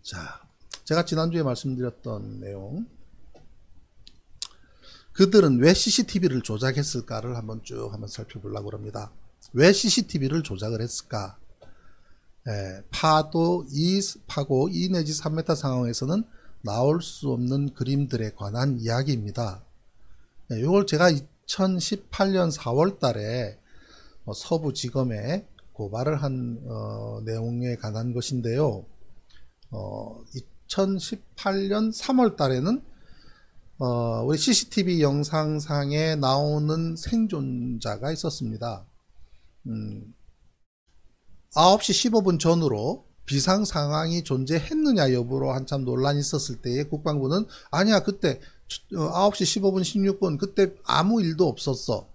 자, 제가 지난주에 말씀드렸던 내용, 그들은 왜 CCTV를 조작했을까를 한번 살펴보려고 합니다. 왜 CCTV를 조작을 했을까? 파고 2 내지 3m 상황에서는 나올 수 없는 그림들에 관한 이야기입니다. 이걸 제가 2018년 4월 달에 서부지검에 고발을 한 내용에 관한 것인데요. 2018년 3월 달에는 우리 CCTV 영상상에 나오는 생존자가 있었습니다. 9시 15분 전으로 비상 상황이 존재했느냐 여부로 한참 논란이 있었을 때에 국방부는 아니야, 그때 9시 15분 16분 그때 아무 일도 없었어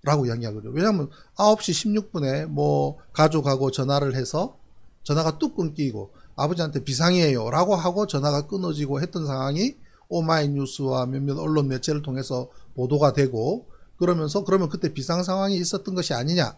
라고 이야기하거든요. 왜냐하면 9시 16분에 뭐 가족하고 전화를 해서 전화가 뚝 끊기고 아버지한테 비상이에요 라고 하고 전화가 끊어지고 했던 상황이 오마이뉴스와 몇몇 언론 매체를 통해서 보도가 되고, 그러면서 그러면 그때 비상 상황이 있었던 것이 아니냐.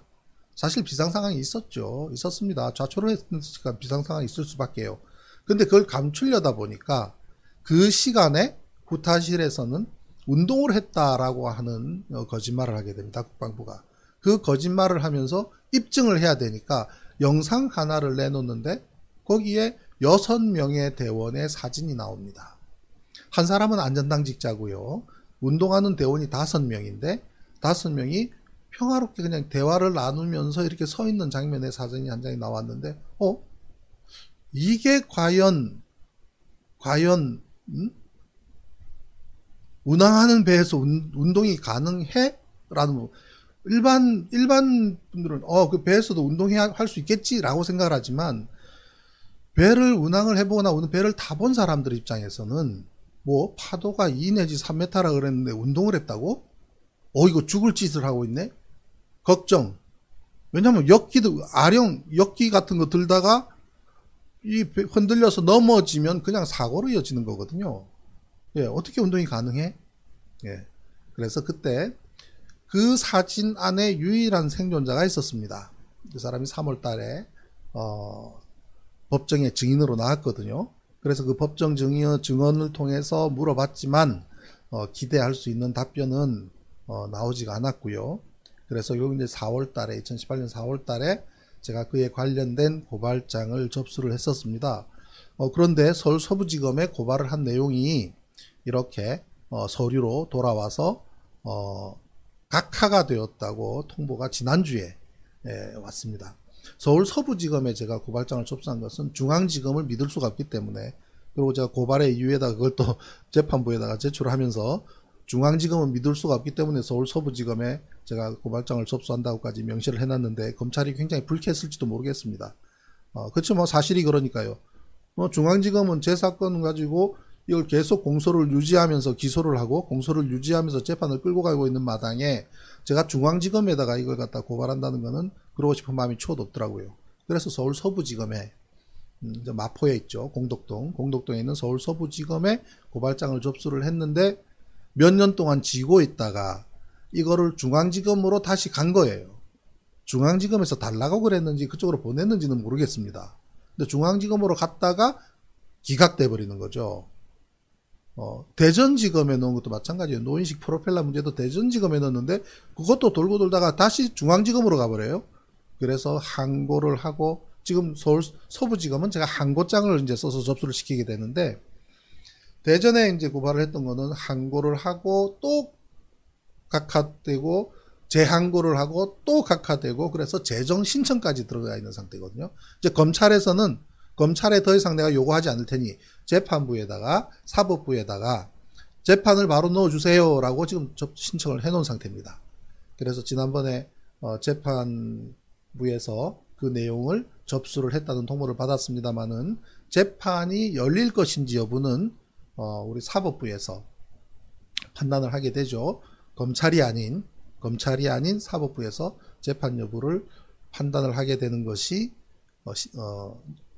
사실 비상 상황이 있었습니다. 좌초를 했으니까 비상 상황이 있을 수밖에요. 근데 그걸 감추려다 보니까 그 시간에 후타실에서는 운동을 했다라고 하는 거짓말을 하게 됩니다. 국방부가. 그 거짓말을 하면서 입증을 해야 되니까 영상 하나를 내놓는데 거기에 6명의 대원의 사진이 나옵니다. 한 사람은 안전당직자고요. 운동하는 대원이 5명인데 5명이 평화롭게 그냥 대화를 나누면서 이렇게 서 있는 장면의 사진이 한 장이 나왔는데, 이게 과연 운항하는 배에서 운동이 가능해? 라는, 일반 분들은 그 배에서도 운동할 수 있겠지라고 생각을 하지만, 배를 운항을 해보거나 배를 타본 사람들 입장에서는 뭐 파도가 2 내지 3m라 그랬는데 운동을 했다고? 이거 죽을 짓을 하고 있네? 걱정. 왜냐면 역기 같은 거 들다가 흔들려서 넘어지면 그냥 사고로 이어지는 거거든요. 어떻게 운동이 가능해? 그래서 그때 그 사진 안에 유일한 생존자가 있었습니다. 그 사람이 3월 달에 법정에 증인으로 나왔거든요. 그래서 그 법정 증언을 통해서 물어봤지만 기대할 수 있는 답변은 나오지가 않았고요. 그래서 요 이제 4월 달에 2018년 4월 달에 제가 그에 관련된 고발장을 접수를 했었습니다. 그런데 서울 서부지검에 고발을 한 내용이 이렇게 서류로 돌아와서 각하가 되었다고 통보가 지난주에 왔습니다. 서울 서부지검에 제가 고발장을 접수한 것은 중앙지검을 믿을 수가 없기 때문에, 그리고 제가 고발의 이유에다가 그걸 또 재판부에다가 제출을 하면서 중앙지검은 믿을 수가 없기 때문에 서울 서부지검에 제가 고발장을 접수한다고까지 명시를 해놨는데 검찰이 굉장히 불쾌했을지도 모르겠습니다. 그렇죠. 뭐 사실이 그러니까요. 중앙지검은 제 사건 가지고 이걸 계속 공소를 유지하면서 기소를 하고 공소를 유지하면서 재판을 끌고 가고 있는 마당에 제가 중앙지검에다가 이걸 갖다 고발한다는 거는 그러고 싶은 마음이 추워도 없더라고요. 그래서 서울 서부지검에 마포에 있죠. 공덕동에 있는 서울 서부지검에 고발장을 접수를 했는데 몇 년 동안 지고 있다가 이거를 중앙지검으로 다시 간 거예요. 중앙지검에서 달라고 그랬는지 그쪽으로 보냈는지는 모르겠습니다. 근데 중앙지검으로 갔다가 기각돼 버리는 거죠. 대전지검에 넣은 것도 마찬가지예요. 노인식 프로펠러 문제도 대전지검에 넣었는데 그것도 돌고 돌다가 다시 중앙지검으로 가버려요. 그래서 항고를 하고, 지금 서울 서부지검은 제가 항고장을 이제 써서 접수를 시키게 되는데, 대전에 이제 고발을 했던 거는 항고를 하고 또 각하되고 재항고를 하고 또 각하되고, 그래서 재정 신청까지 들어가 있는 상태거든요. 이제 검찰에 더 이상 내가 요구하지 않을 테니 재판부에다가 사법부에다가 재판을 바로 넣어주세요 라고 지금 신청을 해놓은 상태입니다. 그래서 지난번에 재판부에서 그 내용을 접수를 했다는 통보를 받았습니다만은 재판이 열릴 것인지 여부는 우리 사법부에서 판단을 하게 되죠. 검찰이 아닌 사법부에서 재판 여부를 판단을 하게 되는 것이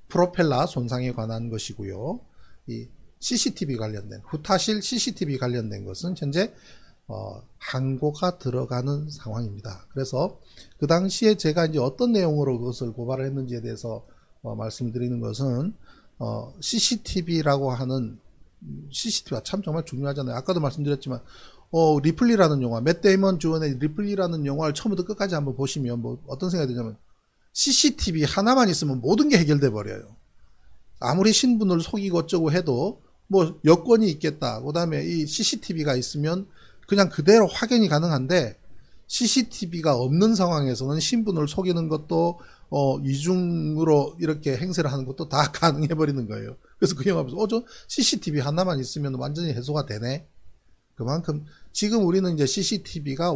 프로펠러 손상에 관한 것이고요. 이 CCTV 관련된, 후타실 CCTV 관련된 것은 현재 항고가 들어가는 상황입니다. 그래서 그 당시에 제가 이제 어떤 내용으로 그것을 고발을 했는지에 대해서 말씀드리는 것은 CCTV라고 하는 CCTV가 참 정말 중요하잖아요. 아까도 말씀드렸지만 리플리라는 영화, 맷 데이먼 주연의 리플리라는 영화를 처음부터 끝까지 한번 보시면 뭐 어떤 생각이 드냐면 CCTV 하나만 있으면 모든 게 해결돼 버려요. 아무리 신분을 속이고 어쩌고 해도 뭐 여권이 있겠다. 그다음에 이 CCTV가 있으면 그냥 그대로 확인이 가능한데 CCTV가 없는 상황에서는 신분을 속이는 것도 이중으로 이렇게 행세를 하는 것도 다 가능해 버리는 거예요. 그래서 그 영화 보면서 저 CCTV 하나만 있으면 완전히 해소가 되네. 그만큼 지금 우리는 이제 CCTV가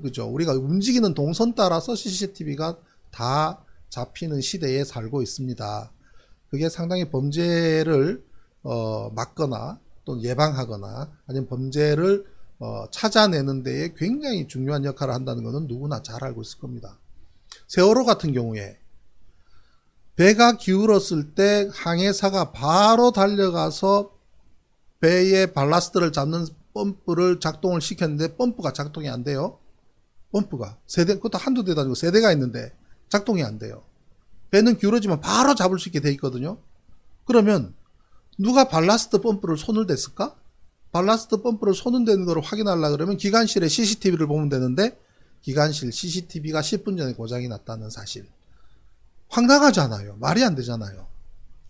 그죠? 우리가 움직이는 동선 따라서 CCTV가 다 잡히는 시대에 살고 있습니다. 그게 상당히 범죄를 막거나 또 예방하거나 아니면 범죄를 찾아내는 데에 굉장히 중요한 역할을 한다는 것은 누구나 잘 알고 있을 겁니다. 세월호 같은 경우에 배가 기울었을 때 항해사가 바로 달려가서 배의 발라스트를 잡는 펌프를 작동을 시켰는데 펌프가 작동이 안 돼요. 펌프가 그것도 한두 대도 아니고 세 대가 있는데 작동이 안 돼요. 배는 기울어지면 바로 잡을 수 있게 돼 있거든요. 그러면 누가 발라스트 펌프를 손을 댔을까? 발라스트 펌프를 손을 대는 걸 확인하려고 그러면 기관실에 CCTV를 보면 되는데 기관실 CCTV가 10분 전에 고장이 났다는 사실. 황당하잖아요. 말이 안 되잖아요.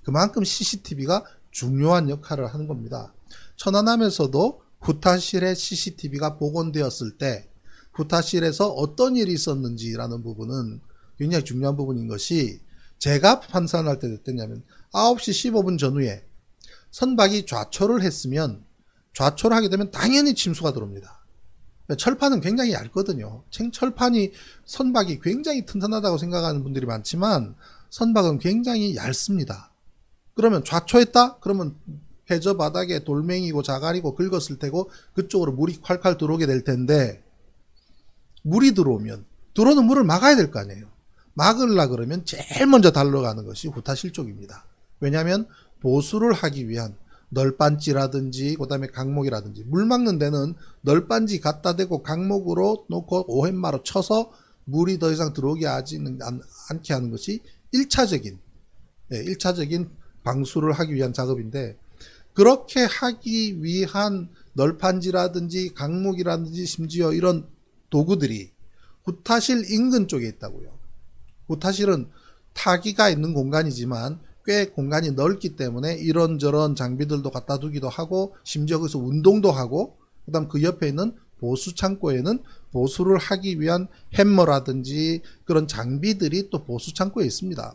그만큼 CCTV가 중요한 역할을 하는 겁니다. 천안함에서도 후타실에 CCTV가 복원되었을 때 후타실에서 어떤 일이 있었는지라는 부분은 굉장히 중요한 부분인 것이 제가 판단할 때 어땠냐면 9시 15분 전후에 선박이 좌초를 했으면 좌초를 하게 되면 당연히 침수가 들어옵니다. 철판은 굉장히 얇거든요. 철판이 선박이 굉장히 튼튼하다고 생각하는 분들이 많지만 선박은 굉장히 얇습니다. 그러면 좌초했다? 그러면 해저 바닥에 돌멩이고 자갈이고 긁었을 테고 그쪽으로 물이 콸콸 들어오게 될 텐데 물이 들어오면 들어오는 물을 막아야 될 거 아니에요. 막으려 그러면 제일 먼저 달려가는 것이 후타실 쪽입니다. 왜냐하면 보수를 하기 위한 널빤지라든지 그다음에 강목이라든지 물 막는 데는 널빤지 갖다 대고 강목으로 놓고 오헰마로 쳐서 물이 더 이상 들어오게 않게 하는 것이 1차적인 방수를 하기 위한 작업인데 그렇게 하기 위한 널판지라든지 강목이라든지 심지어 이런 도구들이 후타실 인근 쪽에 있다고요. 후타실은 타기가 있는 공간이지만 꽤 공간이 넓기 때문에 이런저런 장비들도 갖다 두기도 하고 심지어 거기서 운동도 하고 그다음 그 옆에 있는 보수 창고에는 보수를 하기 위한 햄머라든지 그런 장비들이 또 보수 창고에 있습니다.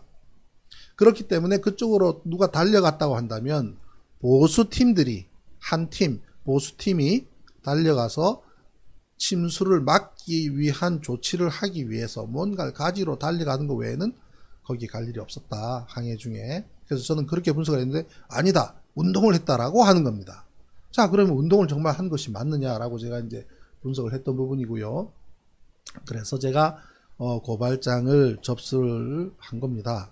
그렇기 때문에 그쪽으로 누가 달려갔다고 한다면 보수팀들이 한 팀, 보수팀이 달려가서 침수를 막기 위한 조치를 하기 위해서 뭔가를 가지러 달려가는 것 외에는 거기 갈 일이 없었다. 항해 중에. 그래서 저는 그렇게 분석을 했는데 아니다. 운동을 했다라고 하는 겁니다. 자, 그러면 운동을 정말 한 것이 맞느냐라고 제가 이제 분석을 했던 부분이고요. 그래서 제가 고발장을 접수를 한 겁니다.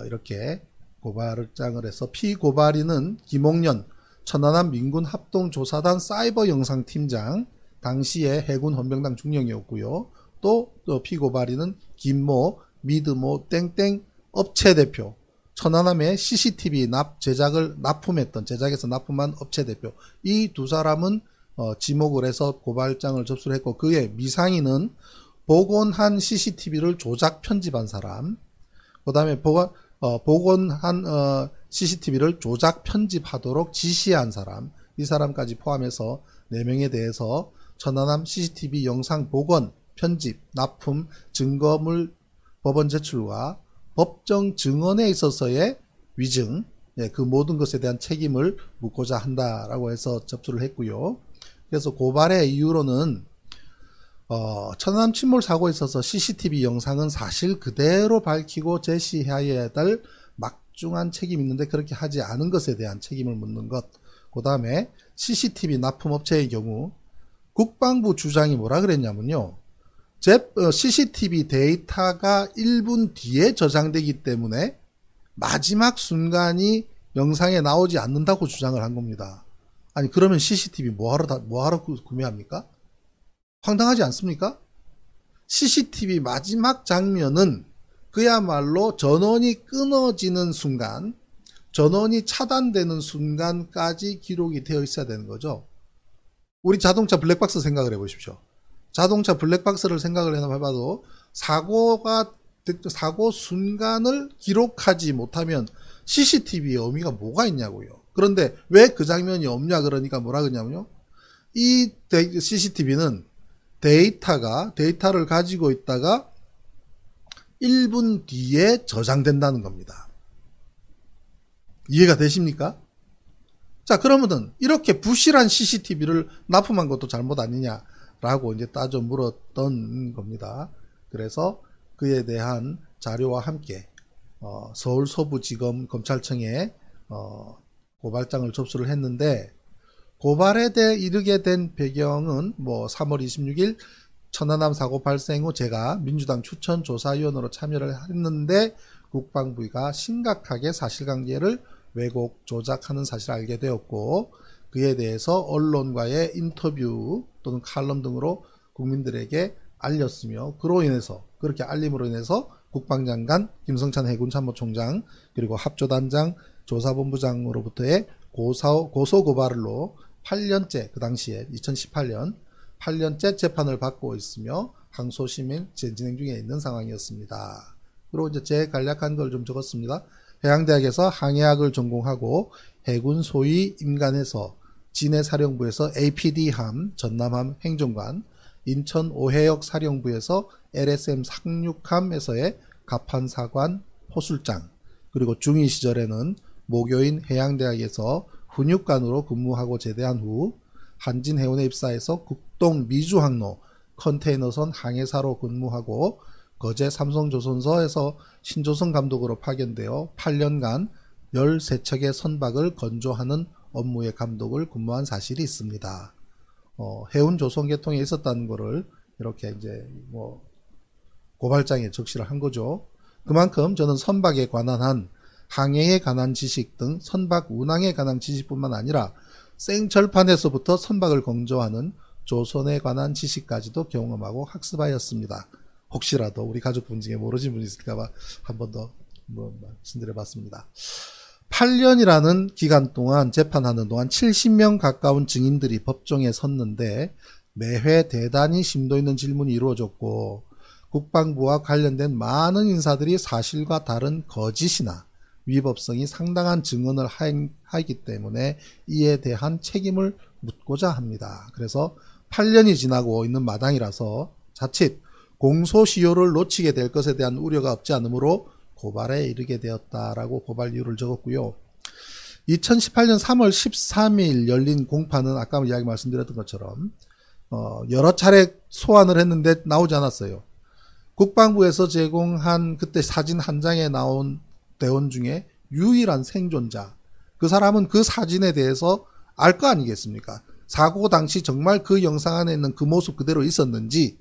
이렇게 고발장을 해서 피고발인은 김옥년 천안함 민군합동조사단 사이버 영상팀장 당시에 해군 헌병당 중령이었고요. 또 피고발인은 김모 미드모 땡땡 업체 대표 천안함의 CCTV 제작해서 납품한 업체 대표 이 두 사람은 지목을 해서 고발장을 접수를 했고 그의 미상인은 복원한 CCTV를 조작 편집한 사람 그 다음에 복원한 CCTV를 조작 편집하도록 지시한 사람 이 사람까지 포함해서 4명에 대해서 천안함 CCTV 영상 복원, 편집, 납품, 증거물 법원 제출과 법정 증언에 있어서의 위증 그 모든 것에 대한 책임을 묻고자 한다라고 해서 접수를 했고요. 그래서 고발의 이유로는 천안함 침몰 사고에 있어서 CCTV 영상은 사실 그대로 밝히고 제시해야 될 막중한 책임이 있는데 그렇게 하지 않은 것에 대한 책임을 묻는 것. 그 다음에 CCTV 납품업체의 경우 국방부 주장이 뭐라 그랬냐면요. CCTV 데이터가 1분 뒤에 저장되기 때문에 마지막 순간이 영상에 나오지 않는다고 주장을 한 겁니다. 아니 그러면 CCTV 뭐하러 구매합니까? 황당하지 않습니까? CCTV 마지막 장면은 그야말로 전원이 끊어지는 순간 전원이 차단되는 순간까지 기록이 되어 있어야 되는 거죠. 우리 자동차 블랙박스 생각을 해보십시오. 자동차 블랙박스를 생각을 해봐도 사고 순간을 기록하지 못하면 CCTV의 의미가 뭐가 있냐고요. 그런데 왜 그 장면이 없냐 그러니까 뭐라 그러냐면요. 이 CCTV는 데이터를 가지고 있다가 1분 뒤에 저장된다는 겁니다. 이해가 되십니까? 자, 그러면은 이렇게 부실한 CCTV를 납품한 것도 잘못 아니냐라고 이제 따져 물었던 겁니다. 그래서 그에 대한 자료와 함께 서울 서부지검 검찰청에 고발장을 접수를 했는데, 고발에 대해 이르게 된 배경은 3월 26일 천안함 사고 발생 후 제가 민주당 추천조사위원으로 참여를 했는데 국방부가 심각하게 사실관계를 왜곡, 조작하는 사실을 알게 되었고, 그에 대해서 언론과의 인터뷰 또는 칼럼 등으로 국민들에게 알렸으며, 그렇게 알림으로 인해서 국방장관, 김성찬 해군참모총장, 그리고 합조단장, 조사본부장으로부터의 고소고발로 8년째, 그 당시에 2018년 8년째 재판을 받고 있으며 항소심은 진행 중에 있는 상황이었습니다. 그리고 이제 제 간략한 걸 좀 적었습니다. 해양대학에서 항해학을 전공하고 해군 소위 임관에서 진해사령부에서 APD함, 전남함 행정관, 인천 오해역 사령부에서 LSM 상륙함에서의 갑판사관, 호술장, 그리고 중2 시절에는 모교인 해양대학에서 훈육관으로 근무하고 제대한 후 한진해운에 입사해서 국동 미주항로 컨테이너선 항해사로 근무하고 거제 삼성조선소에서 신조선 감독으로 파견되어 8년간 13척의 선박을 건조하는 업무의 감독을 근무한 사실이 있습니다. 해운 조선계통에 있었다는 것을 이렇게 이제 고발장에 적시를 한 거죠. 그만큼 저는 선박에 관한 한 항해에 관한 지식 등 선박 운항에 관한 지식뿐만 아니라 생철판에서부터 선박을 건조하는 조선에 관한 지식까지도 경험하고 학습하였습니다. 혹시라도 우리 가족분 중에 모르신 분이 있을까봐 한 번 더 말씀드려봤습니다. 8년이라는 기간 동안 재판하는 동안 70명 가까운 증인들이 법정에 섰는데 매회 대단히 심도 있는 질문이 이루어졌고, 국방부와 관련된 많은 인사들이 사실과 다른 거짓이나 위법성이 상당한 증언을 하기 때문에 이에 대한 책임을 묻고자 합니다. 그래서 8년이 지나고 있는 마당이라서 자칫 공소시효를 놓치게 될 것에 대한 우려가 없지 않으므로 고발에 이르게 되었다라고 고발 이유를 적었고요. 2018년 3월 13일 열린 공판은 아까 이야기 말씀드렸던 것처럼 여러 차례 소환을 했는데 나오지 않았어요. 국방부에서 제공한 그때 사진 한 장에 나온 대원 중에 유일한 생존자, 그 사람은 그 사진에 대해서 알 거 아니겠습니까? 사고 당시 정말 그 영상 안에 있는 그 모습 그대로 있었는지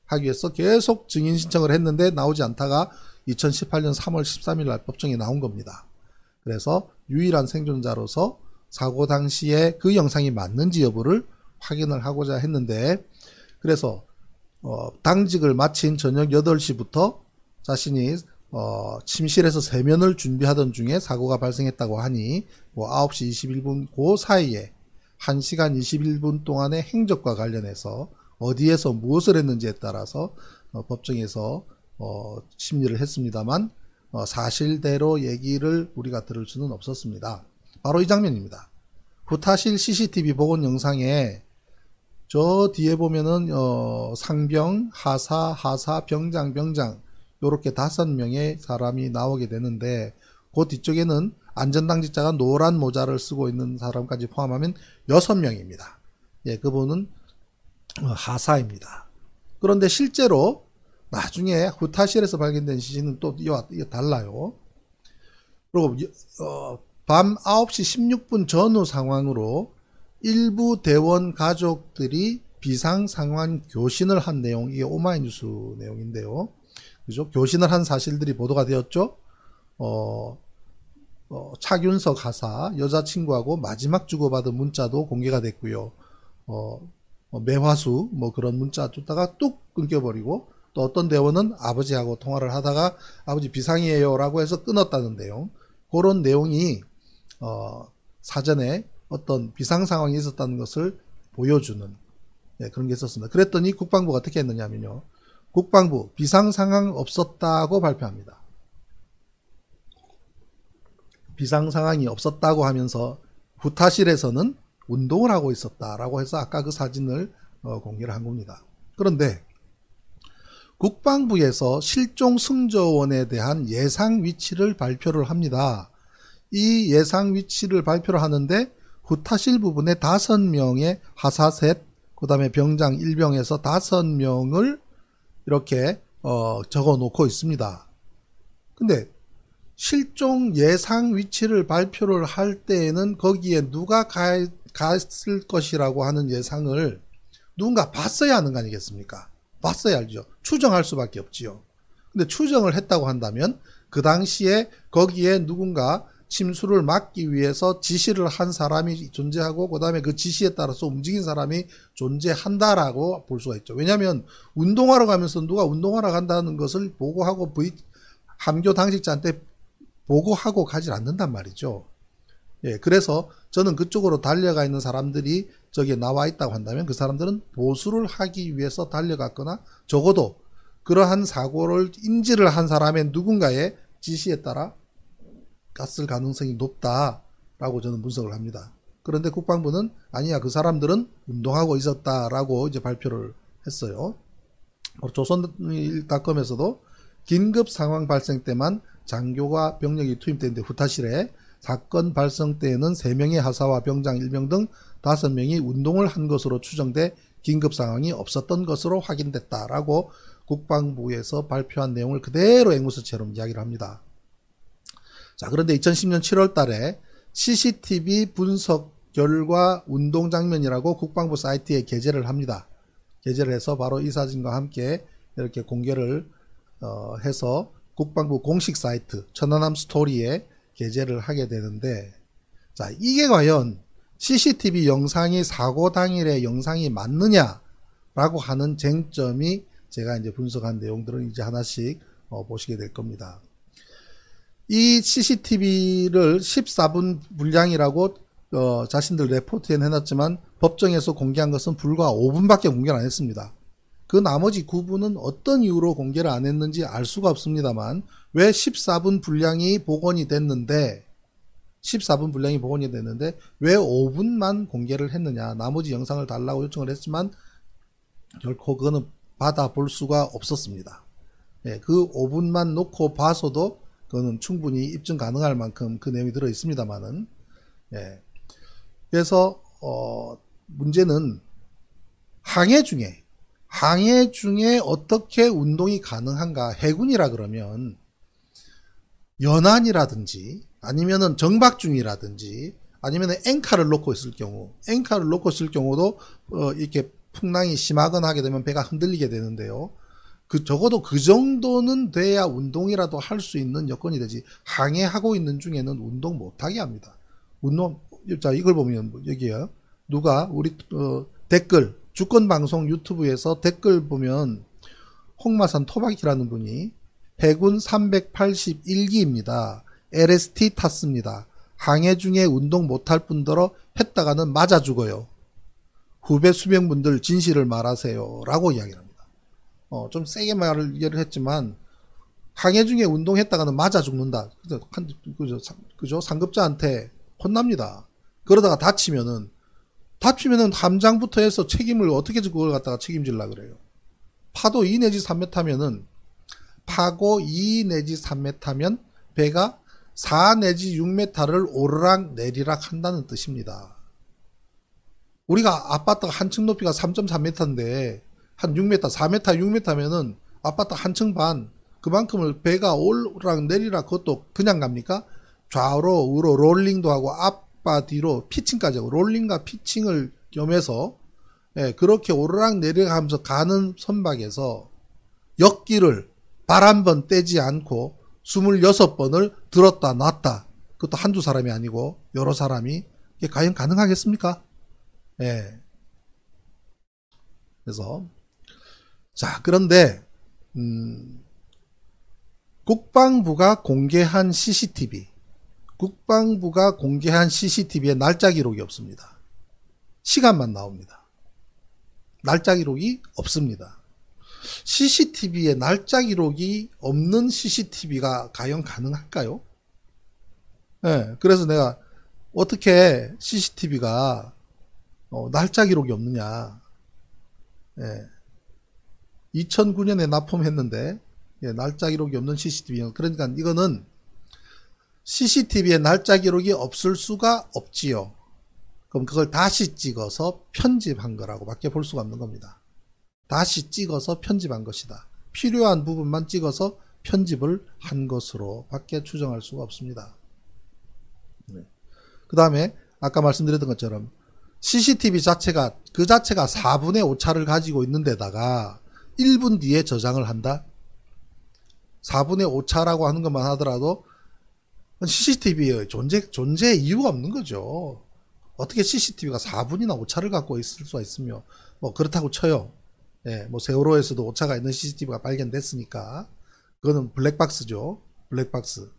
하기 위해서 계속 증인 신청을 했는데 나오지 않다가 2018년 3월 13일 날 법정에 나온 겁니다. 그래서 유일한 생존자로서 사고 당시에 그 영상이 맞는지 여부를 확인을 하고자 했는데, 그래서 당직을 마친 저녁 8시부터 자신이 침실에서 세면을 준비하던 중에 사고가 발생했다고 하니 9시 21분 그 사이에 1시간 21분 동안의 행적과 관련해서 어디에서 무엇을 했는지에 따라서 법정에서 심리를 했습니다만 사실대로 얘기를 우리가 들을 수는 없었습니다. 바로 이 장면입니다. 구타실 CCTV 복원 영상에 저 뒤에 보면은 상병, 하사, 병장 요렇게 5명의 사람이 나오게 되는데, 그 뒤쪽에는 안전당직자가 노란 모자를 쓰고 있는 사람까지 포함하면 6명입니다. 예, 그분은 하사입니다. 그런데 실제로 나중에 후타실에서 발견된 시신은 또 이와 달라요. 그리고 밤 9시 16분 전후 상황으로 일부 대원 가족들이 비상상황 교신을 한 내용, 이게 오마이뉴스 내용인데요. 그죠? 교신을 한 사실들이 보도가 되었죠. 차균석 하사 여자친구하고 마지막 주고받은 문자도 공개가 됐고요. 매화수 그런 문자 줬다가 뚝 끊겨버리고, 또 어떤 대원은 아버지하고 통화를 하다가 아버지 비상이에요 라고 해서 끊었다는 내용, 그런 내용이 사전에 어떤 비상 상황이 있었다는 것을 보여주는 그런 게 있었습니다. 그랬더니 국방부가 어떻게 했느냐면요. 국방부 비상 상황 없었다고 발표합니다. 비상 상황이 없었다고 하면서 후타실에서는 운동을 하고 있었다라고 해서 아까 그 사진을 공개를 한 겁니다. 그런데 국방부에서 실종 승조원에 대한 예상 위치를 발표를 합니다. 이 예상 위치를 발표를 하는데 후타실 부분에 5명의 하사셋, 그 다음에 병장 1병에서 5명을 이렇게 적어 놓고 있습니다. 근데 실종 예상 위치를 발표를 할 때에는 거기에 누가 갔을 것이라고 하는 예상을 누군가 봤어야 하는 거 아니겠습니까? 봤어야 알죠. 추정할 수밖에 없지요. 근데 추정을 했다고 한다면 그 당시에 거기에 누군가 침수를 막기 위해서 지시를 한 사람이 존재하고 그 다음에 그 지시에 따라서 움직인 사람이 존재한다라고 볼 수가 있죠. 왜냐하면 운동하러 가면서 누가 운동하러 간다는 것을 보고하고 함교 당직자한테 보고하고 가지 않는단 말이죠. 예, 그래서 저는 그쪽으로 달려가 있는 사람들이 저기에 나와 있다고 한다면 그 사람들은 보수를 하기 위해서 달려갔거나 적어도 그러한 사고를 인지를 한 사람의 누군가의 지시에 따라 갔을 가능성이 높다라고 저는 분석을 합니다. 그런데 국방부는 아니야, 그 사람들은 운동하고 있었다라고 이제 발표를 했어요. 조선일닷컴에서도 긴급 상황 발생 때만 장교와 병력이 투입되는데 후타실에 사건 발생 때에는 3명의 하사와 병장 1명 등 5명이 운동을 한 것으로 추정돼 긴급 상황이 없었던 것으로 확인됐다라고 국방부에서 발표한 내용을 그대로 앵무새처럼 이야기를 합니다. 자, 그런데 2010년 7월 달에 CCTV 분석 결과 운동 장면이라고 국방부 사이트에 게재를 합니다. 게재를 해서 바로 이 사진과 함께 이렇게 공개를 해서 국방부 공식 사이트 천안함 스토리에 게재를 하게 되는데, 자, 이게 과연 CCTV 영상이 사고 당일의 영상이 맞느냐라고 하는 쟁점이 제가 이제 분석한 내용들은 이제 하나씩 보시게 될 겁니다. 이 CCTV를 14분 분량이라고 자신들 레포트에 내놨지만 법정에서 공개한 것은 불과 5분밖에 공개를 안 했습니다. 그 나머지 9분은 어떤 이유로 공개를 안 했는지 알 수가 없습니다만 왜 14분 분량이 복원이 됐는데 왜 5분만 공개를 했느냐, 나머지 영상을 달라고 요청을 했지만 결코 그거는 받아볼 수가 없었습니다. 예, 그 5분만 놓고 봐서도 그거는 충분히 입증 가능할 만큼 그 내용이 들어 있습니다만은, 예. 그래서 문제는 항해 중에 어떻게 운동이 가능한가? 해군이라 그러면 연안이라든지 아니면은 정박 중이라든지 아니면은 앵카를 놓고 있을 경우도 이렇게 풍랑이 심하거나 하게 되면 배가 흔들리게 되는데요. 적어도 그 정도는 돼야 운동이라도 할 수 있는 여건이 되지. 항해하고 있는 중에는 운동 못하게 합니다. 자, 이걸 보면 여기요. 누가 우리 댓글 주권방송 유튜브에서 댓글 보면 홍마산 토박이라는 분이 해군 381기입니다. LST 탔습니다. 항해 중에 운동 못할 뿐더러 했다가는 맞아 죽어요. 후배 수병분들 진실을 말하세요. 라고 이야기를 합니다. 좀 세게 말을 했지만 항해 중에 운동했다가는 맞아 죽는다. 그죠? 상급자한테 혼납니다. 그러다가 다치면은 함장부터 해서 책임을 어떻게 그걸 갖다가 책임질라 그래요. 파도 2 내지 3m 타면은 파고 2 내지 3m 타면 배가 4 내지 6m를 오르락 내리락 한다는 뜻입니다. 우리가 아파트가 한층 높이가 3.3m인데 한 6m, 4m, 6m면은 아파트 한층 반 그만큼을 배가 오르락 내리락 그것도 그냥 갑니까? 좌우로 우로 롤링도 하고 앞과 뒤로 피칭까지 하고 롤링과 피칭을 겸해서 그렇게 오르락 내리락 하면서 가는 선박에서 역기를 발 한 번 떼지 않고 26번을 들었다 놨다. 그것도 한두 사람이 아니고 여러 사람이 이게 과연 가능하겠습니까? 그래서 자, 그런데 국방부가 공개한 CCTV 국방부가 공개한 CCTV에 날짜 기록이 없습니다. 시간만 나옵니다. 날짜 기록이 없습니다. CCTV에 날짜 기록이 없는 CCTV가 과연 가능할까요? 네, 그래서 내가 어떻게 CCTV가 날짜 기록이 없느냐. 네, 2009년에 납품했는데 날짜 기록이 없는 CCTV. 그러니까 이거는 CCTV에 날짜 기록이 없을 수가 없지요. 그럼 그걸 다시 찍어서 편집한 거라고 밖에 볼 수가 없는 겁니다. 다시 찍어서 편집한 것이다. 필요한 부분만 찍어서 편집을 한 것으로 밖에 추정할 수가 없습니다. 네. 그 다음에 아까 말씀드렸던 것처럼 CCTV 자체가 그 자체가 4분의 5차를 가지고 있는 데다가 1분 뒤에 저장을 한다. 4분의 5차라고 하는 것만 하더라도 CCTV의 존재 이유가 없는 거죠. 어떻게 CCTV가 4분이나 5차를 갖고 있을 수가 있으며, 뭐 그렇다고 쳐요. 예, 뭐 세월호에서도 5차가 있는 CCTV가 발견됐으니까 그거는 블랙박스죠. 블랙박스.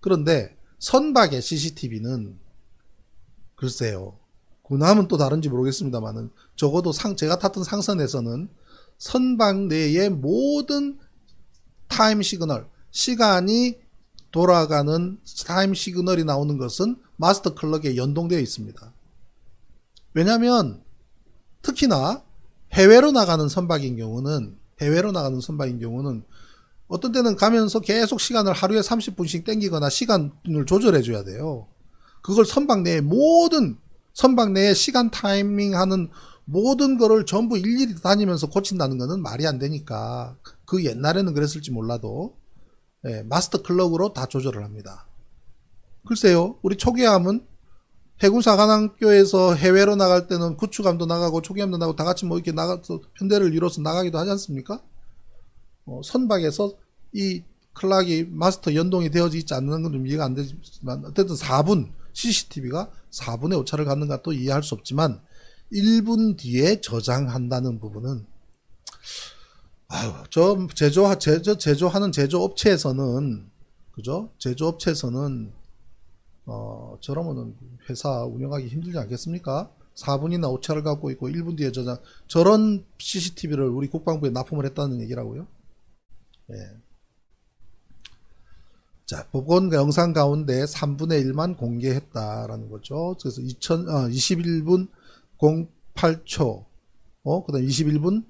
그런데 선박의 CCTV는 글쎄요. 군함은 또 다른지 모르겠습니다만은 적어도 제가 탔던 상선에서는 선박 내의 모든 타임 시그널, 시간이 돌아가는 타임 시그널이 나오는 것은 마스터 클럭에 연동되어 있습니다. 왜냐하면 특히나 해외로 나가는 선박인 경우는 어떤 때는 가면서 계속 시간을 하루에 30분씩 땡기거나 시간을 조절해 줘야 돼요. 그걸 선박 내에 시간 타이밍 하는 모든 거를 전부 일일이 다니면서 고친다는 것은 말이 안 되니까 그 옛날에는 그랬을지 몰라도 마스터 클럭으로 다 조절을 합니다. 글쎄요, 우리 초계함은 해군사관학교에서 해외로 나갈 때는 구축함도 나가고 초계함도 나가고 다 같이 뭐 이렇게 나가서 편대를 이뤄서 나가기도 하지 않습니까? 선박에서 이 클락이 마스터 연동이 되어져 있지 않는 건 좀 이해가 안 되지만 어쨌든 4분 CCTV가 4분의 5차를 갖는가 또 이해할 수 없지만 1분 뒤에 저장한다는 부분은 제조하는 제조업체에서는 그죠? 제조업체에서는 저러면은 회사 운영하기 힘들지 않겠습니까? 4분이나 5차를 갖고 있고 1분 뒤에 저런 CCTV를 우리 국방부에 납품을 했다는 얘기라고요? 예. 자, 복원 영상 가운데 3분의 1만 공개했다라는 거죠. 그래서 21분 08초, 그 다음 21분,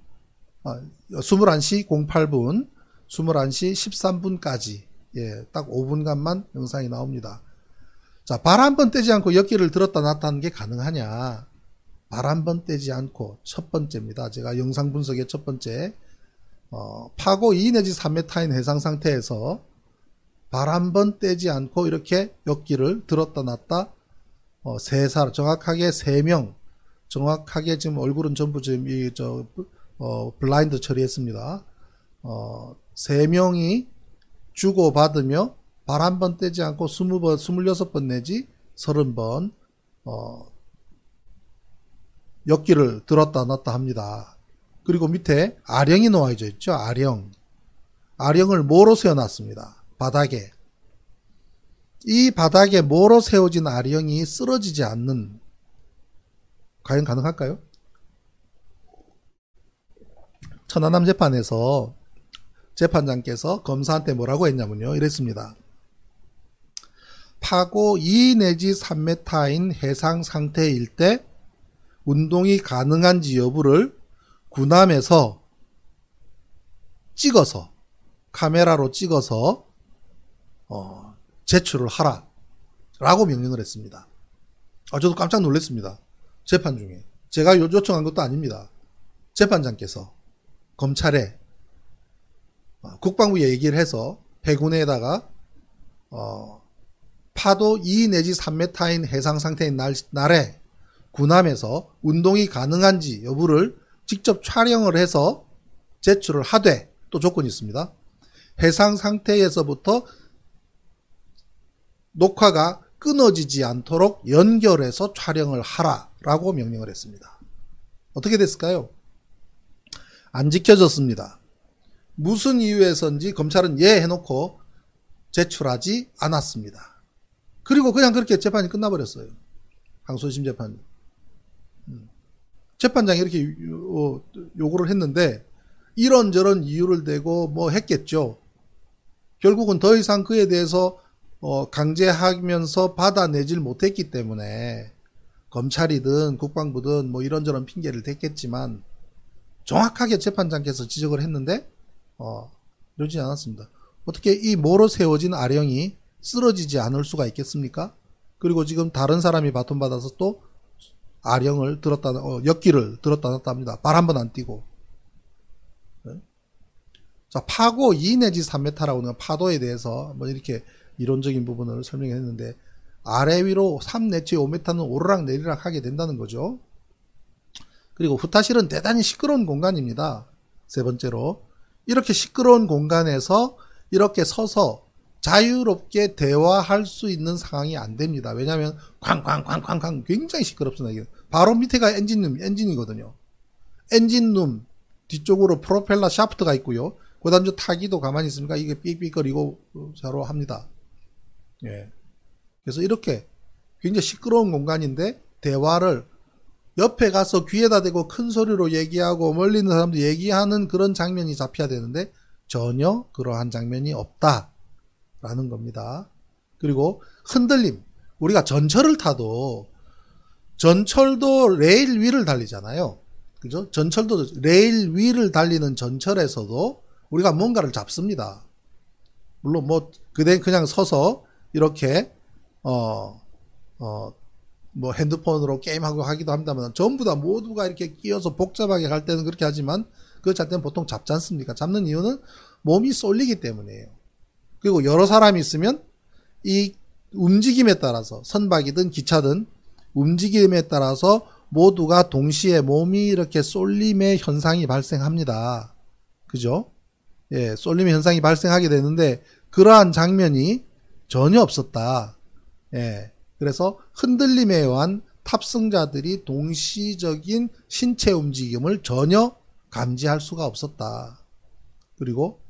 21시 08분, 21시 13분까지, 예, 딱 5분간만 영상이 나옵니다. 자, 발 한 번 떼지 않고 역기를 들었다 놨다 하는 게 가능하냐? 발 한 번 떼지 않고 첫 번째입니다. 제가 영상 분석의 첫 번째, 파고 2 내지 3m인 해상 상태에서 발 한 번 떼지 않고 이렇게 역기를 들었다 놨다, 정확하게 3명, 정확하게 지금 얼굴은 전부 지금 블라인드 처리했습니다. 3명이 주고받으며 발 한 번 떼지 않고 20번, 26번 내지 30번, 역기를 들었다 놨다 합니다. 그리고 밑에 아령이 놓아져 있죠. 아령을 모로 세워놨습니다. 바닥에. 이 바닥에 모로 세워진 아령이 쓰러지지 않는, 과연 가능할까요? 천안함 재판에서 재판장께서 검사한테 뭐라고 했냐면요. 이랬습니다. 파고 2 내지 3m인 해상 상태일 때 운동이 가능한지 여부를 군함에서 찍어서, 카메라로 찍어서 제출을 하라 라고 명령을 했습니다. 저도 깜짝 놀랐습니다. 재판 중에. 제가 요청한 것도 아닙니다. 재판장께서 검찰에 국방부에 얘기를 해서 해군에다가 파도 2 내지 3m인 해상 상태인 날에 군함에서 운동이 가능한지 여부를 직접 촬영을 해서 제출을 하되, 또 조건이 있습니다. 해상 상태에서부터 녹화가 끊어지지 않도록 연결해서 촬영을 하라라고 명령을 했습니다. 어떻게 됐을까요? 안 지켜졌습니다. 무슨 이유에서인지 검찰은 예 해놓고 제출하지 않았습니다. 그리고 그냥 그렇게 재판이 끝나버렸어요. 항소심 재판이. 재판장이 이렇게 요구를 했는데 이런저런 이유를 대고 뭐 했겠죠. 결국은 더 이상 그에 대해서 강제하면서 받아내질 못했기 때문에 검찰이든 국방부든 뭐 이런저런 핑계를 댔겠지만 정확하게 재판장께서 지적을 했는데 이러지 않았습니다. 어떻게 이 모로 세워진 아령이 쓰러지지 않을 수가 있겠습니까? 그리고 지금 다른 사람이 바톤 받아서 또 아령을 들었다 역기를 들었다 놨다 합니다. 발 한 번 안 띄고. 네? 자, 파고 2 내지 3m라고 하는 파도에 대해서 뭐 이렇게 이론적인 부분을 설명했는데 아래 위로 3 내지 5m는 오르락 내리락 하게 된다는 거죠. 그리고 후타실은 대단히 시끄러운 공간입니다. 세 번째로 이렇게 시끄러운 공간에서 이렇게 서서 자유롭게 대화할 수 있는 상황이 안 됩니다. 왜냐하면 쾅쾅쾅쾅쾅 굉장히 시끄럽습니다. 바로 밑에가 엔진이거든요. 엔진룸 뒤쪽으로 프로펠러 샤프트가 있고요. 그 다음 저 타기도 가만히 있으니까 이게 삑삑거리고 자로 합니다. 예. 그래서 이렇게 굉장히 시끄러운 공간인데 대화를 옆에 가서 귀에다 대고 큰 소리로 얘기하고 멀리 있는 사람도 얘기하는 그런 장면이 잡혀야 되는데 전혀 그러한 장면이 없다라는 겁니다. 그리고 흔들림. 우리가 전철을 타도 전철도 레일 위를 달리잖아요. 그죠? 전철도 레일 위를 달리는 전철에서도 우리가 뭔가를 잡습니다. 물론 뭐 그냥 서서 이렇게 뭐 핸드폰으로 게임하고 하기도 합니다만 전부 다 모두가 이렇게 끼어서 복잡하게 갈 때는 그렇게 하지만 그 자체는 보통 잡지 않습니까? 잡는 이유는 몸이 쏠리기 때문이에요. 그리고 여러 사람이 있으면 이 움직임에 따라서 선박이든 기차든 움직임에 따라서 모두가 동시에 몸이 이렇게 쏠림의 현상이 발생합니다. 그죠? 예, 쏠림의 현상이 발생하게 되는데 그러한 장면이 전혀 없었다. 예. 그래서 흔들림에 의한 탑승자들이 동시적인 신체 움직임을 전혀 감지할 수가 없었다. 그리고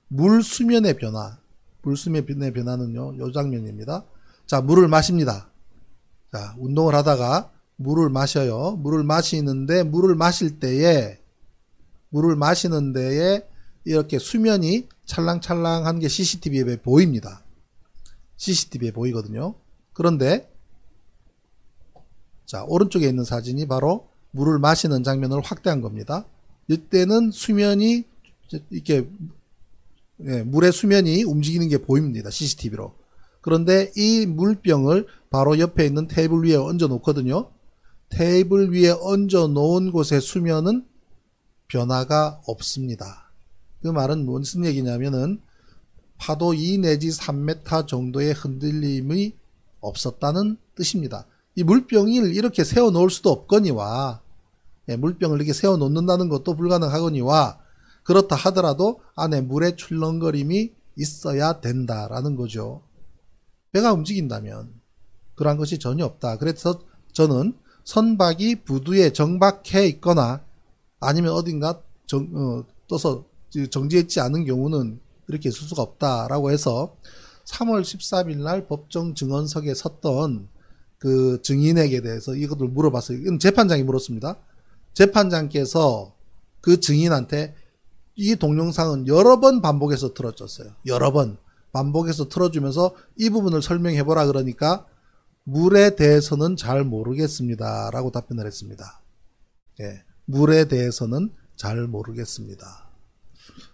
물 수면의 변화. 물 수면의 변화는요, 요 장면입니다. 자, 물을 마십니다. 자, 운동을 하다가 물을 마셔요. 물을 마시는데 물을 마시는 데에 이렇게 수면이 찰랑찰랑한 게 CCTV에 보입니다. CCTV에 보이거든요. 그런데 자, 오른쪽에 있는 사진이 바로 물을 마시는 장면을 확대한 겁니다. 이때는 수면이 이렇게 물의 수면이 움직이는 게 보입니다. CCTV로. 그런데 이 물병을 바로 옆에 있는 테이블 위에 얹어 놓거든요. 테이블 위에 얹어 놓은 곳의 수면은 변화가 없습니다. 그 말은 무슨 얘기냐면은 파도 2 내지 3m 정도의 흔들림이 없었다는 뜻입니다. 이 물병을 이렇게 세워 놓을 수도 없거니와 물병을 이렇게 세워 놓는다는 것도 불가능하거니와 그렇다 하더라도 안에 물의 출렁거림이 있어야 된다라는 거죠. 배가 움직인다면 그러한 것이 전혀 없다. 그래서 저는 선박이 부두에 정박해 있거나 아니면 어딘가 떠서 정지해 있지 않은 경우는 이렇게 있을 수가 없다라고 해서 3월 13일 날 법정 증언석에 섰던 그 증인에게 대해서 이것을 물어봤어요. 이건 재판장이 물었습니다. 재판장께서 그 증인한테 이 동영상은 여러 번 반복해서 틀어줬어요. 여러 번 반복해서 틀어주면서 이 부분을 설명해보라 그러니까 물에 대해서는 잘 모르겠습니다 라고 답변을 했습니다. 예, 물에 대해서는 잘 모르겠습니다.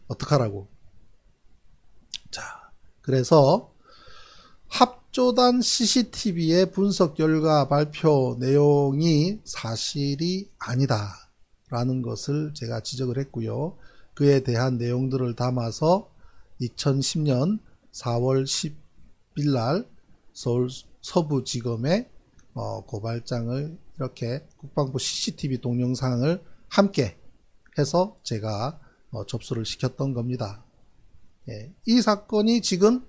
어떡하라고. 자, 그래서 합조단 CCTV의 분석 결과 발표 내용이 사실이 아니다 라는 것을 제가 지적을 했고요. 그에 대한 내용들을 담아서 2010년 4월 10일 날 서울 서부지검에 고발장을 이렇게 국방부 CCTV 동영상을 함께 해서 제가 접수를 시켰던 겁니다. 예, 이 사건이 지금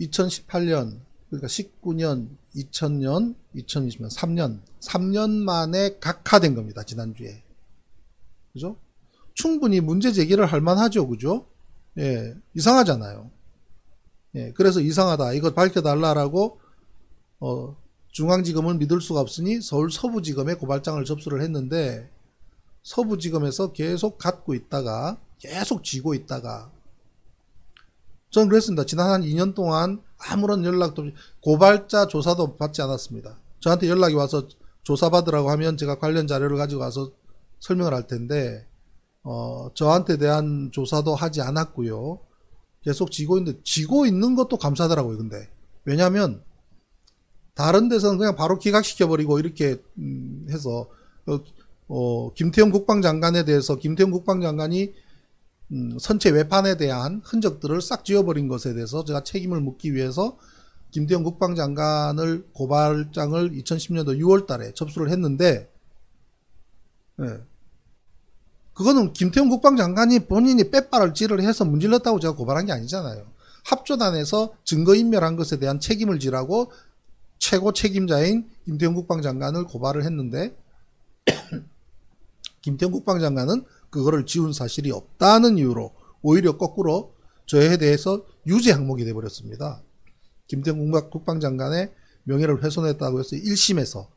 2018년, 그러니까 19년, 2000년, 2020년 3년 만에 각하된 겁니다. 지난주에. 그죠? 충분히 문제 제기를 할 만하죠. 그죠? 예, 이상하잖아요. 예, 그래서 이상하다. 이거 밝혀달라라고 중앙지검을 믿을 수가 없으니 서울 서부지검에 고발장을 접수를 했는데 서부지검에서 계속 갖고 있다가 계속 쥐고 있다가 저는 그랬습니다. 지난 한 2년 동안 아무런 연락도 없이 고발자 조사도 받지 않았습니다. 저한테 연락이 와서 조사받으라고 하면 제가 관련 자료를 가지고 와서 설명을 할 텐데 저한테 대한 조사도 하지 않았고요. 계속 쥐고 있는데 쥐고 있는 것도 감사하더라고요. 근데 왜냐하면 다른 데서는 그냥 바로 기각시켜버리고 이렇게 해서 김태형 국방장관에 대해서 김태형 국방장관이 선체 외판에 대한 흔적들을 싹 지워버린 것에 대해서 제가 책임을 묻기 위해서 김태형 국방장관을 고발장을 2010년도 6월 달에 접수를 했는데 예. 그거는 김태형 국방장관이 본인이 빼빠를질을 해서 문질렀다고 제가 고발한 게 아니잖아요. 합조단에서 증거인멸한 것에 대한 책임을 지라고 최고 책임자인 김태형 국방장관을 고발을 했는데 김태형 국방장관은 그거를 지운 사실이 없다는 이유로 오히려 거꾸로 저에 대해서 유죄 항목이 돼버렸습니다. 김태형 국방장관의 명예를 훼손했다고 해서 1심에서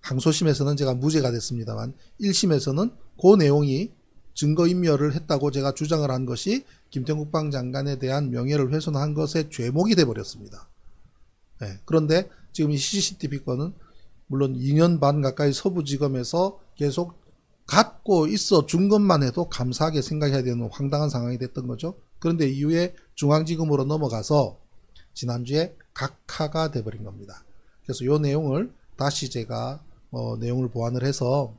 항소심에서는 제가 무죄가 됐습니다만 1심에서는 그 내용이 증거인멸을 했다고 제가 주장을 한 것이 김태형 국방장관에 대한 명예를 훼손한 것의 죄목이 돼버렸습니다. 네, 그런데 지금 이 CCTV 건은 물론 2년 반 가까이 서부지검에서 계속 갖고 있어 준 것만 해도 감사하게 생각해야 되는 황당한 상황이 됐던 거죠. 그런데 이후에 중앙지검으로 넘어가서 지난주에 각하가 돼버린 겁니다. 그래서 이 내용을 다시 제가 내용을 보완을 해서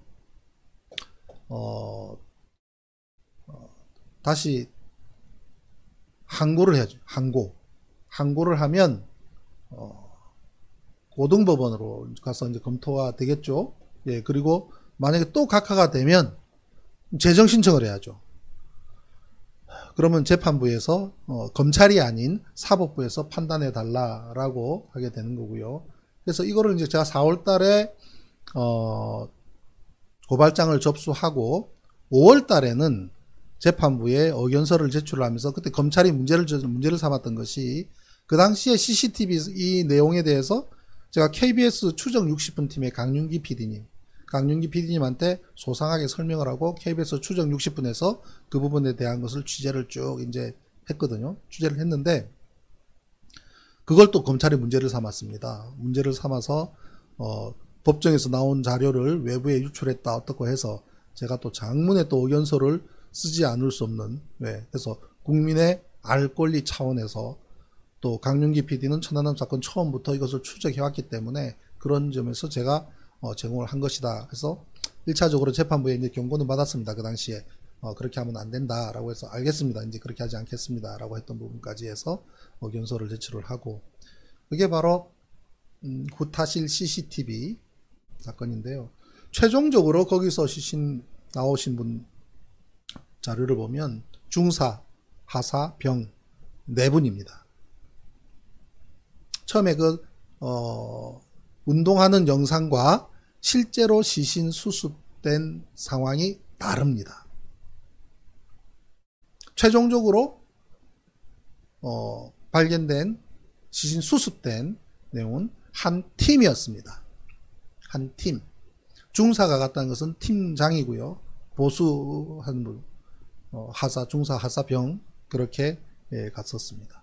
다시 항고를 해야죠. 항고를 하면 고등법원으로 가서 이제 검토가 되겠죠. 예, 그리고 만약에 또 각하가 되면 재정 신청을 해야죠. 그러면 재판부에서 검찰이 아닌 사법부에서 판단해 달라라고 하게 되는 거고요. 그래서 이거를 이제 제가 4월 달에 고발장을 접수하고 5월 달에는 재판부에 의견서를 제출하면서 그때 검찰이 문제를 삼았던 것이 그 당시에 CCTV 이 내용에 대해서 제가 KBS 추적 60분 팀의 강윤기 PD님한테 소상하게 설명을 하고 KBS 추적 60분에서 그 부분에 대한 것을 취재를 쭉 이제 했거든요. 취재를 했는데 그걸 또 검찰이 문제를 삼았습니다. 문제를 삼아서 법정에서 나온 자료를 외부에 유출했다 어떻고 해서 제가 또 장문의 또 의견서를 쓰지 않을 수 없는 그래서 국민의 알 권리 차원에서 또 강윤기 PD는 천안함 사건 처음부터 이것을 추적해왔기 때문에 그런 점에서 제가 제공을 한 것이다. 해서 1차적으로 재판부에 이제 경고는 받았습니다. 그 당시에 그렇게 하면 안 된다라고 해서 알겠습니다. 이제 그렇게 하지 않겠습니다라고 했던 부분까지 해서 의견서를 제출을 하고 그게 바로 후타실 CCTV 사건인데요. 최종적으로 거기서 나오신 분 자료를 보면 중사, 하사, 병 4분입니다. 처음에 운동하는 영상과 실제로 시신 수습된 상황이 다릅니다. 최종적으로 발견된 시신 수습된 내용은 한 팀이었습니다. 한 팀. 중사가 갔다는 것은 팀장이고요. 보수한 분, 하사, 중사, 하사병 그렇게 갔었습니다.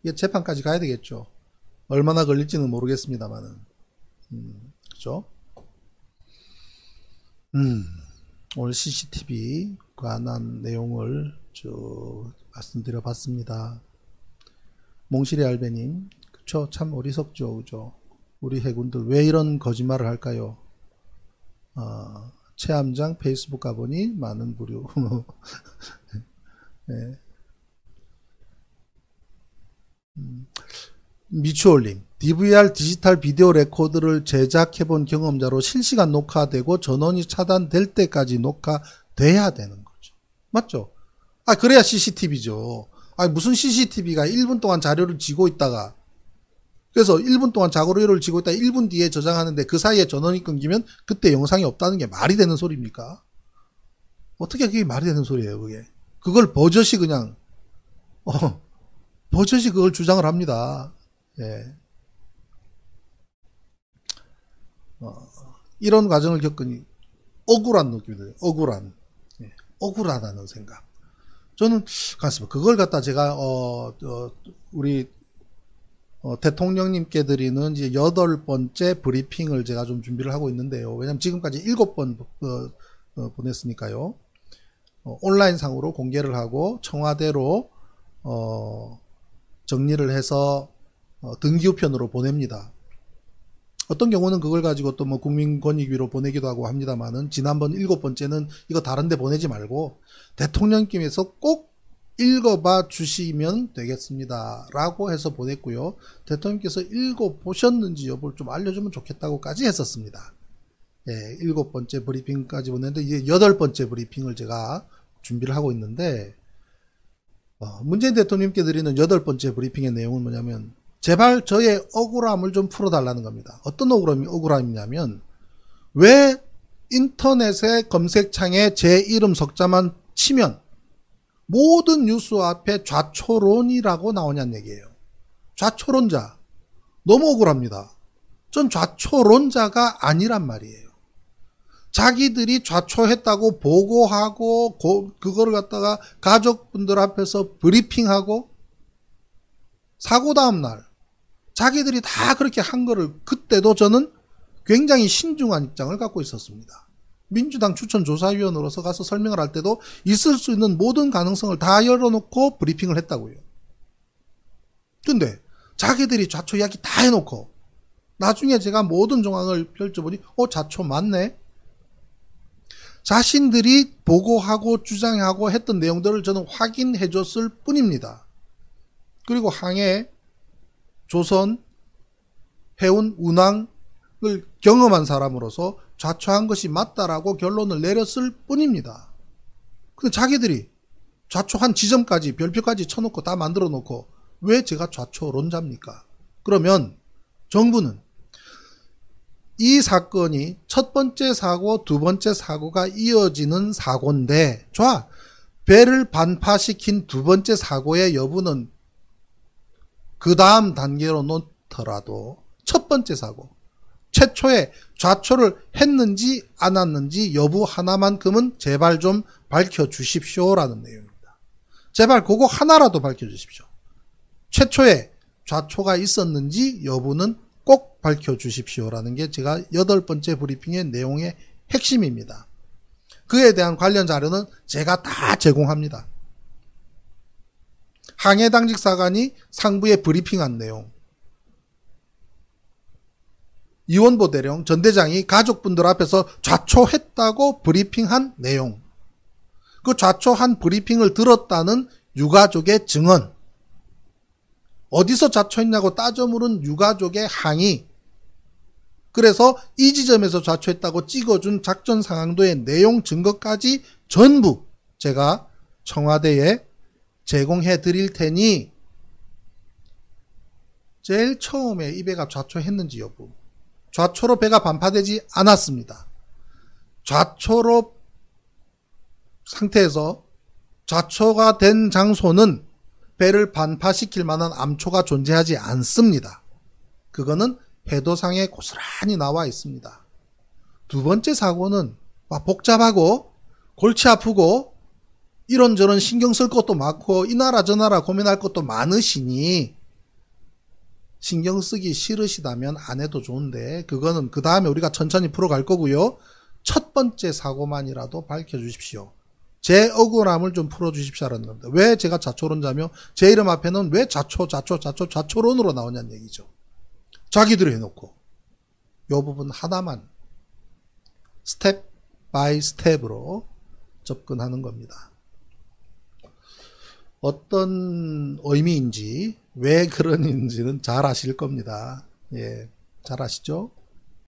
이게 재판까지 가야 되겠죠. 얼마나 걸릴지는 모르겠습니다만은. 그죠? 오늘 CCTV 관한 내용을 말씀드려 봤습니다. 몽실이 알베님, 그쵸? 참 어리석죠, 그죠? 우리 해군들 왜 이런 거짓말을 할까요? 최함장 페이스북 가보니 많은 부류. 네. 미추홀님, DVR 디지털 비디오 레코드를 제작해본 경험자로 실시간 녹화되고 전원이 차단될 때까지 녹화돼야 되는 거죠. 맞죠? 그래야 CCTV죠. 무슨 CCTV가 1분 동안 자료를 쥐고 있다가 그래서 1분 동안 자료를 쥐고 있다가 1분 뒤에 저장하는데 그 사이에 전원이 끊기면 그때 영상이 없다는 게 말이 되는 소리입니까? 어떻게 그게 말이 되는 소리예요, 그게? 그걸 버젓이 그냥 버젓이 그걸 주장을 합니다. 예. 이런 과정을 겪으니 억울한 느낌이 들어요. 억울한. 예. 억울하다는 생각. 저는 같습니다. 그걸 갖다 제가 우리 대통령님께 드리는 이제 8번째 브리핑을 제가 좀 준비를 하고 있는데요. 왜냐면 지금까지 7번 보냈으니까요. 온라인 상으로 공개를 하고 청와대로 정리를 해서 등기우편으로 보냅니다. 어떤 경우는 그걸 가지고 또 뭐 국민권익위로 보내기도 하고 합니다만은 지난번 7번째는 이거 다른데 보내지 말고 대통령님께서 꼭 읽어봐 주시면 되겠습니다 라고 해서 보냈고요. 대통령께서 읽어보셨는지 여부를 좀 알려주면 좋겠다고까지 했었습니다. 예, 7번째 브리핑까지 보냈는데 이제 8번째 브리핑을 제가 준비를 하고 있는데 문재인 대통령님께 드리는 8번째 브리핑의 내용은 뭐냐면 제발 저의 억울함을 좀 풀어달라는 겁니다. 어떤 억울함이냐면 왜 인터넷의 검색창에 제 이름 석자만 치면 모든 뉴스 앞에 좌초론이라고 나오냐는 얘기예요. 좌초론자. 너무 억울합니다. 전 좌초론자가 아니란 말이에요. 자기들이 좌초했다고 보고하고 그거를 갖다가 가족분들 앞에서 브리핑하고 사고 다음날 자기들이 다 그렇게 한 거를 그때도 저는 굉장히 신중한 입장을 갖고 있었습니다. 민주당 추천조사위원으로서 가서 설명을 할 때도 있을 수 있는 모든 가능성을 다 열어놓고 브리핑을 했다고요. 근데 자기들이 좌초 이야기 다 해놓고 나중에 제가 모든 정황을 펼쳐보니 좌초 맞네? 자신들이 보고하고 주장하고 했던 내용들을 저는 확인해 줬을 뿐입니다. 그리고 항해, 조선, 해운, 운항을 경험한 사람으로서 좌초한 것이 맞다라고 결론을 내렸을 뿐입니다. 근데 자기들이 좌초한 지점까지 별표까지 쳐놓고 다 만들어 놓고 왜 제가 좌초론자입니까? 그러면 정부는 이 사건이 첫 번째 사고, 두 번째 사고가 이어지는 사고인데 배를 반파시킨 두 번째 사고의 여부는 그 다음 단계로 놓더라도 첫 번째 사고, 최초에 좌초를 했는지 안 했는지 여부 하나만큼은 제발 좀 밝혀주십시오라는 내용입니다. 제발 그거 하나라도 밝혀주십시오. 최초에 좌초가 있었는지 여부는 꼭 밝혀주십시오라는 게 제가 8번째 브리핑의 내용의 핵심입니다. 그에 대한 관련 자료는 제가 다 제공합니다. 항해 당직 사관이 상부에 브리핑한 내용, 이원보 대령 전 대장이 가족분들 앞에서 좌초했다고 브리핑한 내용, 그 좌초한 브리핑을 들었다는 유가족의 증언, 어디서 좌초했냐고 따져 물은 유가족의 항의, 그래서 이 지점에서 좌초했다고 찍어준 작전 상황도의 내용 증거까지 전부 제가 청와대에 제공해 드릴 테니 제일 처음에 이 배가 좌초했는지 여부, 좌초로 배가 반파되지 않았습니다. 좌초로 상태에서 좌초가 된 장소는 배를 반파시킬 만한 암초가 존재하지 않습니다. 그거는 해도상에 고스란히 나와 있습니다. 두 번째 사고는 복잡하고 골치 아프고 이런저런 신경 쓸 것도 많고 이 나라 저 나라 고민할 것도 많으시니 신경 쓰기 싫으시다면 안 해도 좋은데 그거는 그 다음에 우리가 천천히 풀어갈 거고요. 첫 번째 사고만이라도 밝혀주십시오. 제 억울함을 좀 풀어주십시오라는 겁니다. 왜 제가 좌초론자며 제 이름 앞에는 왜 좌초론으로 나오냐는 얘기죠. 자기들이 해놓고 이 부분 하나만 스텝 바이 스텝으로 접근하는 겁니다. 어떤 의미인지 왜 그런지는 잘 아실 겁니다. 예, 잘 아시죠?